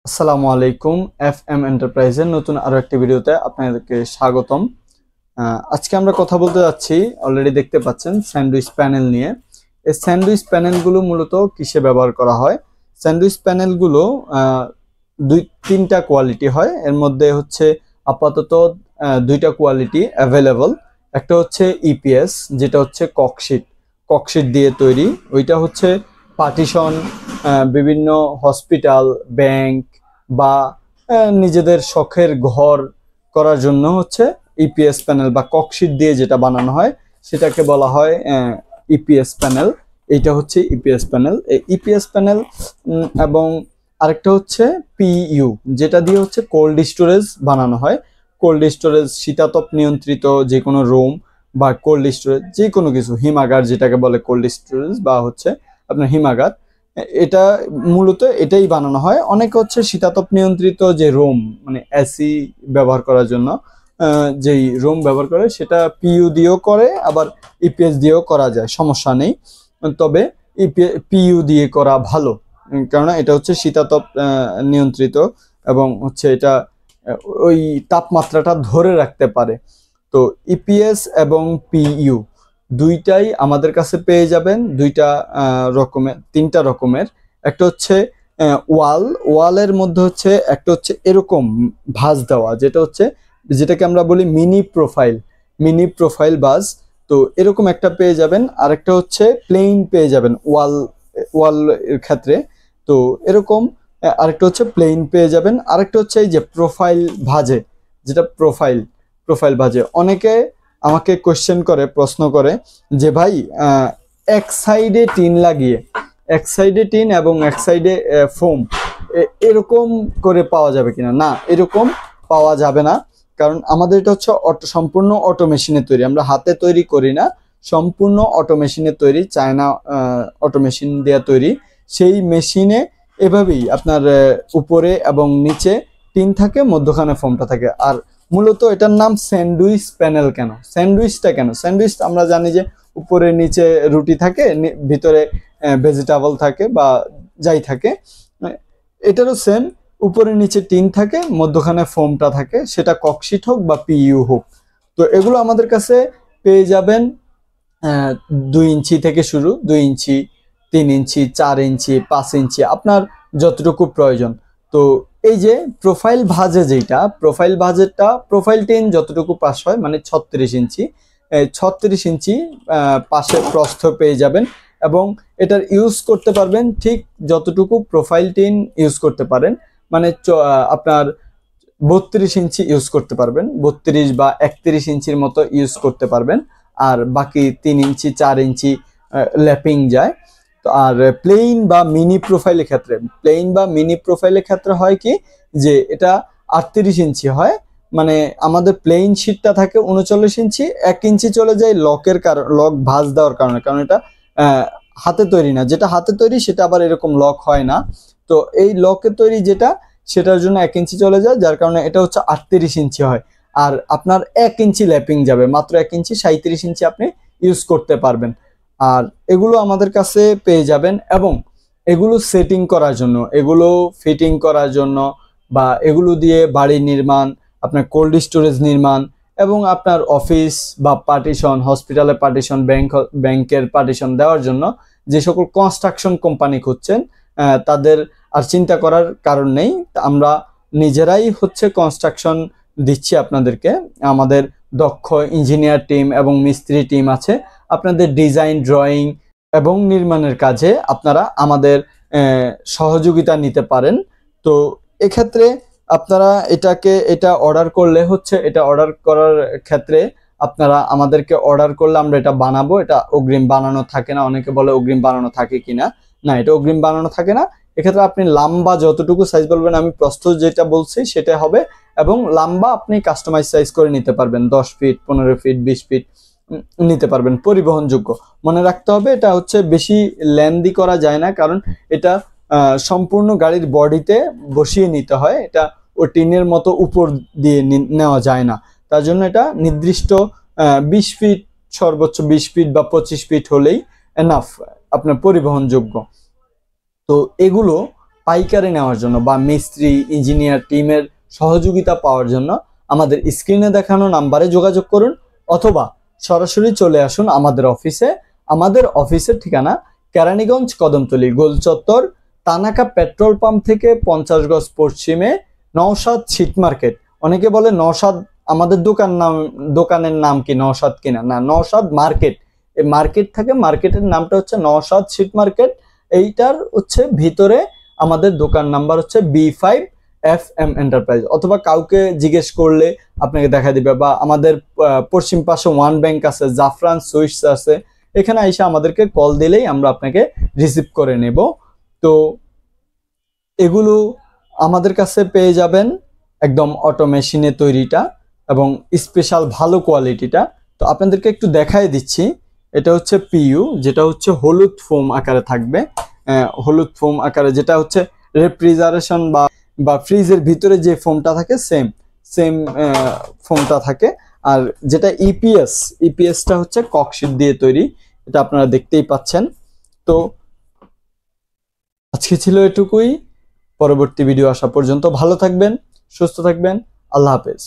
আসসালামু আলাইকুম। এফএম এন্টারপ্রাইজের নতুন আরো একটি ভিডিওতে আপনাদেরকে স্বাগতম। আজকে আমরা কথা বলতে যাচ্ছি, অলরেডি দেখতে পাচ্ছেন, স্যান্ডউইচ প্যানেল নিয়ে। এই স্যান্ডউইচ প্যানেলগুলো মূলত কিসে ব্যবহার করা হয়? স্যান্ডউইচ প্যানেলগুলো দুই তিনটা কোয়ালিটি হয়। এর মধ্যে হচ্ছে আপাতত দুইটা কোয়ালিটি অ্যাভেলেবল। একটা হচ্ছে ইপিএস, যেটা হচ্ছে ককশিট দিয়ে তৈরি। ওইটা হচ্ছে পার্টিশন, বিভিন্ন হসপিটাল, ব্যাংক বা নিজেদের শখের ঘর করার জন্য হচ্ছে ইপিএস প্যানেল বা ককশিট দিয়ে যেটা বানানো হয় সেটাকে বলা হয় ইপিএস প্যানেল। এইটা হচ্ছে ইপিএস প্যানেল। এই ইপিএস প্যানেল এবং আরেকটা হচ্ছে পিইউ, যেটা দিয়ে হচ্ছে কোল্ড স্টোরেজ বানানো হয়। কোল্ড স্টোরেজ, শীতাতপ নিয়ন্ত্রিত যে কোনো রুম বা কোল্ড স্টোরেজ, যে কোনো কিছু, হিমাগার যেটাকে বলে কোল্ড স্টোরেজ বা হচ্ছে আপনার হিমাগার, এটা মূলত এটাই বানানো হয়। অনেকে হচ্ছে শীতাতপ নিয়ন্ত্রিত যে রুম, মানে এসি ব্যবহার করার জন্য যেই রুম ব্যবহার করে, সেটা পিইউ দিয়েও করে, আবার ইপিএস দিয়েও করা যায়, সমস্যা নেই। তবে পিইউ দিয়ে করা ভালো, কারণ এটা হচ্ছে শীতাতপ নিয়ন্ত্রিত এবং হচ্ছে এটা ওই তাপমাত্রাটা ধরে রাখতে পারে। তো ইপিএস এবং পিইউ দুইটাই আমাদের কাছে পেয়ে যাবেন, দুইটা রকমের, তিনটা রকমের। একটা হচ্ছে ওয়ালের মধ্যে হচ্ছে একটা হচ্ছে এরকম ভাঁজ দেওয়া, যেটাকে আমরা বলি মিনি প্রোফাইল ভাঁজ। তো এরকম একটা পেয়ে যাবেন। আরেকটা হচ্ছে প্লেন পেয়ে যাবেন ওয়াল এর ক্ষেত্রে। তো এরকম আরেকটা হচ্ছে প্লেন পেয়ে যাবেন। আরেকটা হচ্ছে এই যে প্রোফাইল ভাঁজে, যেটা প্রোফাইল ভাঁজে। অনেকে আমাকে প্রশ্ন করে যে ভাই, এক সাইডে টিন এবং এক সাইডে ফোম, এরকম করে পাওয়া যাবে কিনা? না, এরকম পাওয়া যাবে না, কারণ আমাদের এটা হচ্ছে সম্পূর্ণ অটো মেশিনে তৈরি। আমরা হাতে তৈরি করি না, সম্পূর্ণ অটো মেশিনে তৈরি, চায়না অটো মেশিন দেওয়া তৈরি। সেই মেশিনে এভাবেই আপনার উপরে এবং নিচে টিন থাকে, মধ্যখানে ফোমটা থাকে। আর মূলত এটার নাম স্যান্ডউইচ প্যানেল। কেন স্যান্ডউইচ? আমরা জানি যে উপরে নিচে রুটি থাকে, ভিতরে ভেজিটেবল থাকে বা যাই থাকে। এটারও সেম, উপরে নিচে টিন থাকে, মধ্যখানে ফোমটা থাকে, সেটা ককশিট হোক বা পিইউ হোক। তো এগুলো আমাদের কাছে পেয়ে যাবেন 2 ইঞ্চি থেকে শুরু, 2 ইঞ্চি, 3 ইঞ্চি, 4 ইঞ্চি, 5 ইঞ্চি, আপনার যতটুকু প্রয়োজন। তো এই যে প্রোফাইল ভাঁজেরটা, প্রোফাইল টিন যতটুকু পাশ হয়, মানে 36 ইঞ্চি, 36 ইঞ্চি পাশের প্রস্থ পেয়ে যাবেন। এবং এটার ইউজ করতে পারবেন ঠিক যতটুকু প্রোফাইল টিন ইউজ করতে পারেন, মানে আপনার 32 ইঞ্চি ইউজ করতে পারবেন, 32 বা 31 ইঞ্চির মতো ইউজ করতে পারবেন। আর বাকি 3 ইঞ্চি, 4 ইঞ্চি ল্যাপিং যায়। তো আর প্লেইন বা মিনি প্রোফাইলের ক্ষেত্রে হয় কি, যে এটা 38 ইঞ্চি হয়। মানে আমাদের প্লেইন শিটটা থাকে 39 ইঞ্চি, 1 ইঞ্চি চলে যায় লক ভাঁজ দেওয়ার কারণে, কারণ এটা হাতে তৈরি না। যেটা হাতে তৈরি সেটা আবার এরকম লক হয় না। তো এই লকের তৈরি যেটা, সেটার জন্য 1 ইঞ্চি চলে যায়, যার কারণে এটা হচ্ছে 38 ইঞ্চি হয়। আর আপনার 1 ইঞ্চি ল্যাপিং যাবে, মাত্র 1 ইঞ্চি, 37 ইঞ্চি আপনি ইউজ করতে পারবেন। আর এগুলো আমাদের কাছে পেয়ে যাবেন। এবং এগুলো সেটিং করার জন্য, এগুলো ফিটিং করার জন্য, বা এগুলো দিয়ে বাড়ি নির্মাণ, আপনার কোল্ড স্টোরেজ নির্মাণ, এবং আপনার অফিস বা পার্টিশন, হসপিটালের পার্টিশন, ব্যাংকের পার্টিশন দেওয়ার জন্য যে সকল কনস্ট্রাকশন কোম্পানি খুঁজছেন, তাদের আর চিন্তা করার কারণ নেই। আমরা নিজেরাই হচ্ছে কনস্ট্রাকশন দিচ্ছি আপনাদেরকে। আমাদের দক্ষ ইঞ্জিনিয়ার টিম এবং মিস্ত্রি টিম আছে। আপনাদের ডিজাইন, ড্রয়িং এবং নির্মাণের কাজে আপনারা আমাদের সহযোগিতা নিতে পারেন। তো এক্ষেত্রে আপনারা এটা অর্ডার করলে হচ্ছে, এটা অর্ডার করার ক্ষেত্রে আপনারা আমাদেরকে অর্ডার করলে আমরা এটা বানাবো। এটা অগ্রিম বানানো থাকে না। অনেকে বলে অগ্রিম বানানো থাকে কিনা, না, এটা অগ্রিম বানানো থাকে না। এক্ষেত্রে আপনি লাম্বা যতটুকু সাইজ বলবেন, আমি প্রস্থ যেটা বলছি সেটা হবে, এবং লাম্বা আপনি কাস্টমাইজ সাইজ করে নিতে পারবেন, 10 ফিট, 15 ফিট, 20 ফিট নিতে পারবেন, পরিবহনযোগ্য। মনে রাখতে হবে, এটা হচ্ছে বেশি লেন্দি করা যায় না, কারণ এটা সম্পূর্ণ গাড়ির বডিতে বসিয়ে নিতে হয়। এটা ও টিনের মতো উপর দিয়ে নেওয়া যায় না। তার জন্য এটা নির্দিষ্ট 20 ফিট, সর্বোচ্চ 20 ফিট বা 25 ফিট হলেই এনাফ, আপনার পরিবহনযোগ্য। তো এগুলো পাইকারি নেওয়ার জন্য বা মিস্ত্রি ইঞ্জিনিয়ার টিমের সহযোগিতা পাওয়ার জন্য আমাদের স্ক্রিনে দেখানো নাম্বারে যোগাযোগ করুন, অথবা সরাসরি চলে আসুন আমাদের অফিসে। আমাদের অফিসের ঠিকানা কেরানীগঞ্জ কদমতলী গোল চত্বর, তানাকা পেট্রোল পাম্প থেকে 50 গজ পশ্চিমে, নওশাদ ছিট মার্কেট। অনেকে বলে নওশাদ, আমাদের দোকানের নাম কি নওশাদ কিনা? না, নওশাদ মার্কেট। এই মার্কেট থাকে, মার্কেটের নামটা হচ্ছে নওশাদ ছিট মার্কেট। এইটার হচ্ছে ভিতরে আমাদের দোকান নাম্বার হচ্ছে B5FM এন্টারপ্রাইজ, অথবা কাউকে জিজ্ঞেস করলে আপনাকে দেখা দিবে। বা আমাদের পশ্চিম পাশে ওয়ান ব্যাংক আছে, জাফরান সুইটস আছে, এখানে এসে আমাদেরকে কল দিলেই আমরা আপনাকে রিসিভ করে নেব। তো এগুলো আমাদের কাছে পেয়ে যাবেন একদম অটো মেশিনে তৈরিটা এবং স্পেশাল ভালো কোয়ালিটিটা। তো আপনাদেরকে একটু দেখাই দিচ্ছি। এটা হচ্ছে পিইউ, যেটা হচ্ছে হলুদ ফোম আকারে থাকবে, হলুদ ফোম আকারে, যেটা হচ্ছে রেফ্রিজারেশন বা ফ্রিজের ভিতরে যে ফোমটা থাকে সেম ফোমটা থাকে। আর যেটা ইপিএসটা হচ্ছে ককশিট দিয়ে তৈরি, এটা আপনারা দেখতেই পাচ্ছেন। তো আজকে ছিল এটুকুই। পরবর্তী ভিডিও আসা পর্যন্ত ভালো থাকবেন, সুস্থ থাকবেন। আল্লাহ হাফেজ।